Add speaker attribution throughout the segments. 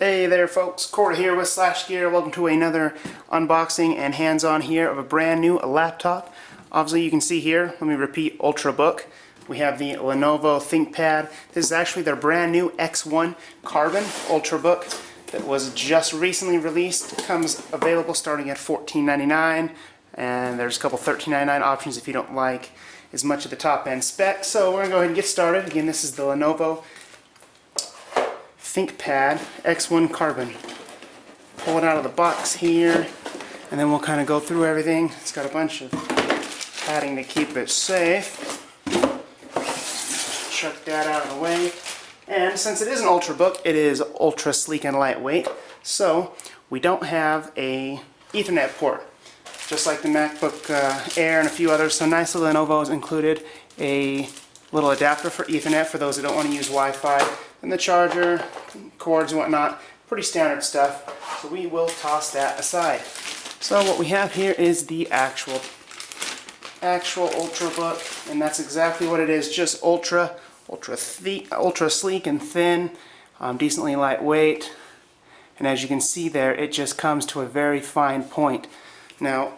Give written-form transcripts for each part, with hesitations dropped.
Speaker 1: Hey there folks, Corey here with SlashGear. Welcome to another unboxing and hands-on here of a brand new laptop. Obviously you can see here, let me repeat, Ultrabook. We have the Lenovo ThinkPad. This is actually their brand new X1 Carbon Ultrabook that was just recently released. It comes available starting at $14.99, and there's a couple $13.99 options if you don't like as much of the top-end spec. So we're going to go ahead and get started. Again, this is the Lenovo ThinkPad X1 Carbon. Pull it out of the box here, and then we'll kind of go through everything. It's got a bunch of padding to keep it safe. Chuck that out of the way. And since it is an Ultrabook, it is ultra sleek and lightweight. So we don't have a Ethernet port, just like the MacBook Air and a few others. So nice little Lenovo's included a little adapter for Ethernet for those that don't want to use Wi-Fi, and the charger, cords and whatnot. Pretty standard stuff, so we will toss that aside. So what we have here is the actual Ultrabook, and that's exactly what it is. Just ultra sleek and thin, decently lightweight, and as you can see there, it just comes to a very fine point. Now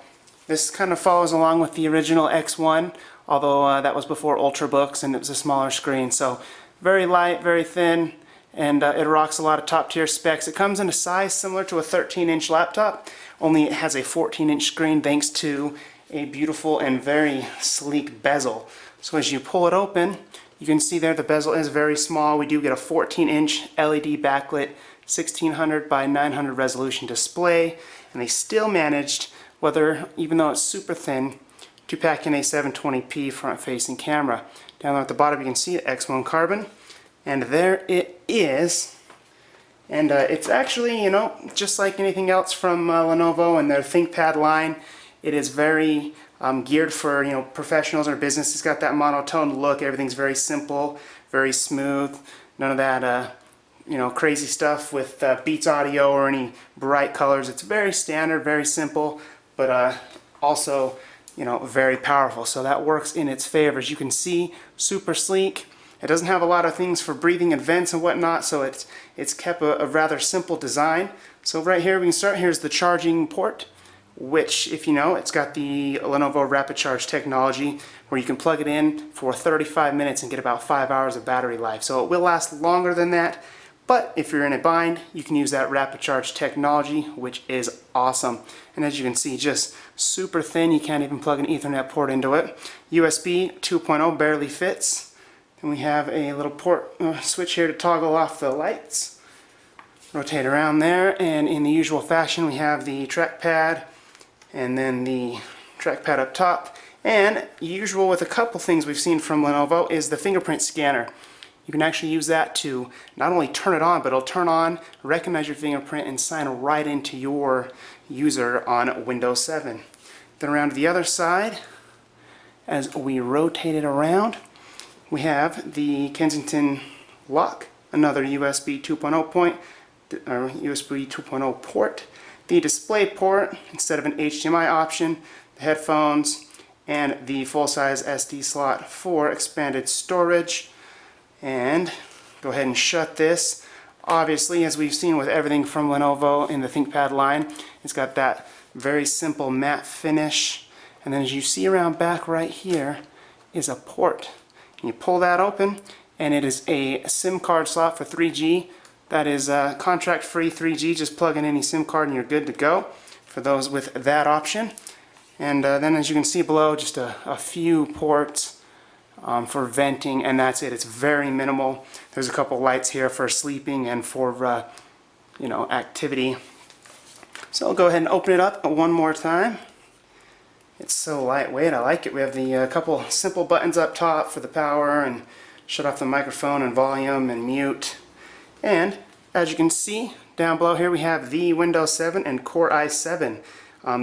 Speaker 1: this kind of follows along with the original X1, although that was before Ultrabooks and it was a smaller screen. So very light, very thin, and it rocks a lot of top tier specs. It comes in a size similar to a 13-inch laptop, only it has a 14-inch screen thanks to a beautiful and very sleek bezel. So as you pull it open, you can see there the bezel is very small. We do get a 14-inch LED backlit 1600 by 900 resolution display, and they still managed, even though it's super thin, to pack in a 720p front-facing camera. Down there at the bottom you can see X1 Carbon, and there it is. And it's actually, you know, just like anything else from Lenovo and their ThinkPad line. It is very geared for, you know, professionals or business. It's got that monotone look. Everything's very simple, very smooth. None of that you know, crazy stuff with Beats audio or any bright colors. It's very standard, very simple, but also, you know, very powerful. So that works in its favor. As you can see, super sleek. It doesn't have a lot of things for breathing and vents and whatnot, so it's kept a rather simple design. So right here we can start. Here's the charging port, which, if you know, it's got the Lenovo Rapid Charge technology where you can plug it in for 35 minutes and get about 5 hours of battery life. So it will last longer than that, but if you're in a bind, you can use that Rapid Charge technology, which is awesome. And as you can see, just super thin. You can't even plug an Ethernet port into it. USB 2.0 barely fits. And we have a little port switch here to toggle off the lights. Rotate around there, and in the usual fashion we have the trackpad and then the trackpad up top. And usual with a couple things we've seen from Lenovo is the Fingerprint Scanner. You can actually use that to not only turn it on, but it'll turn on, recognize your fingerprint, and sign right into your user on Windows 7. Then around to the other side, as we rotate it around, we have the Kensington lock, another USB 2.0 USB 2.0 port, the display port instead of an HDMI option, the headphones, and the full-size SD slot for expanded storage. And go ahead and shut this. Obviously, as we've seen with everything from Lenovo in the ThinkPad line, it's got that very simple matte finish. And then as you see around back right here is a port. And you pull that open, and it is a SIM card slot for 3G. That is contract-free 3G. Just plug in any SIM card and you're good to go for those with that option. And then as you can see below, just a few ports for venting, and that's it. It's very minimal. There's a couple lights here for sleeping and for you know, activity. So I'll go ahead and open it up one more time. It's so lightweight, I like it. We have the couple simple buttons up top for the power and shut off the microphone and volume and mute. And as you can see down below here, we have the Windows 7 and Core i7.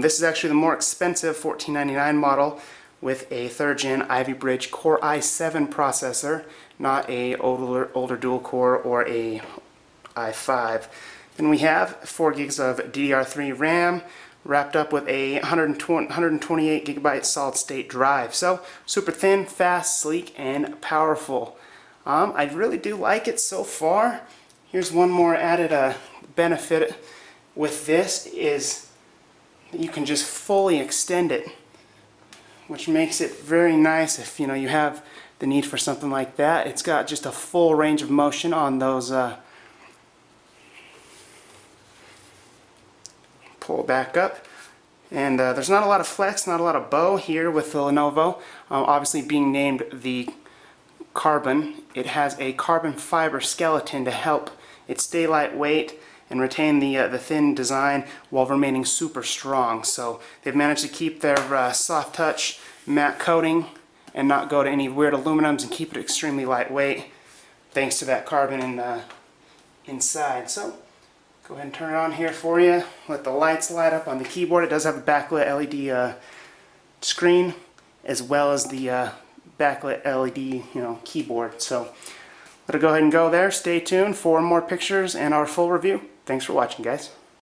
Speaker 1: This is actually the more expensive $14.99 model with a 3rd gen Ivy Bridge Core i7 processor, not a older dual core or a i5. Then we have 4 gigs of DDR3 RAM, wrapped up with a 128 gigabyte solid state drive. So super thin, fast, sleek, and powerful. I really do like it so far. Here's one more added benefit with this is that you can just fully extend it, which makes it very nice if you have the need for something like that. It's got just a full range of motion on those. Pull back up, and there's not a lot of flex, not a lot of bow here with the Lenovo. Obviously, being named the Carbon, it has a carbon fiber skeleton to help it stay lightweight and retain the thin design while remaining super strong. So they've managed to keep their soft touch matte coating and not go to any weird aluminums and keep it extremely lightweight thanks to that carbon inside. So go ahead and turn it on here for you. Let the lights light up on the keyboard. It does have a backlit LED screen as well as the backlit LED keyboard. So let it go ahead and go there. Stay tuned for more pictures and our full review. Thanks for watching, guys.